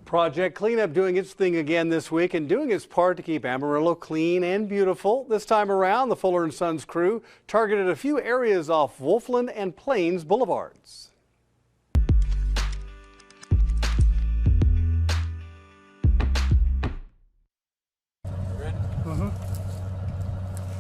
Project Cleanup doing its thing again this week and doing its part to keep Amarillo clean and beautiful. This time around, the Fuller & Sons crew targeted a few areas off Wolflin and Plains Boulevards.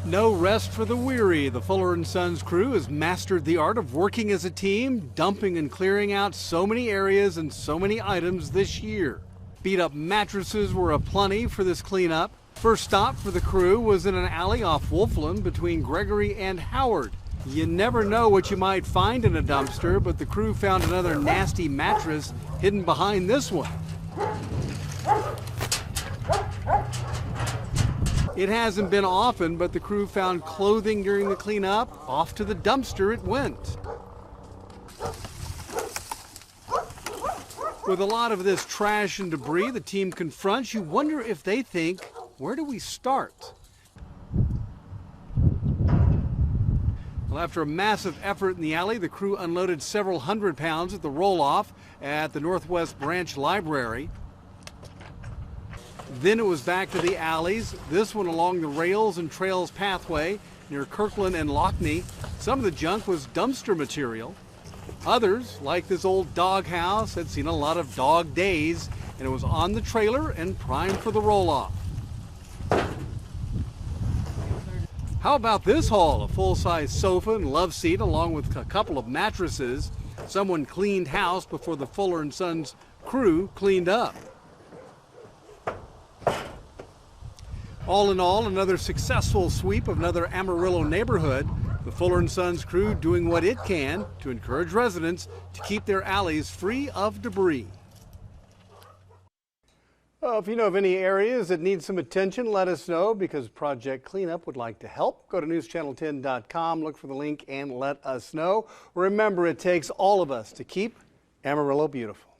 No rest for the weary. The Fuller & Sons crew has mastered the art of working as a team, dumping and clearing out so many areas and so many items this year. Beat up mattresses were aplenty for this cleanup. First stop for the crew was in an alley off Wolflin between Gregory and Howard. You never know what you might find in a dumpster, but the crew found another nasty mattress hidden behind this one. It hasn't been often, but the crew found clothing during the cleanup. Off to the dumpster it went. With a lot of this trash and debris the team confronts, you wonder if they think, where do we start? Well, after a massive effort in the alley, the crew unloaded several hundred pounds at the roll-off at the Northwest Branch Library. Then it was back to the alleys, this one along the Rails and Trails pathway near Kirkland and Lockney. Some of the junk was dumpster material. Others, like this old doghouse, had seen a lot of dog days, and it was on the trailer and primed for the roll-off. How about this haul? A full-size sofa and love seat along with a couple of mattresses. Someone cleaned house before the Fuller & Sons crew cleaned up. All in all, another successful sweep of another Amarillo neighborhood. The Fuller & Sons crew doing what it can to encourage residents to keep their alleys free of debris. Well, if you know of any areas that need some attention, let us know, because Project Cleanup would like to help. Go to newschannel10.com, look for the link, and let us know. Remember, it takes all of us to keep Amarillo beautiful.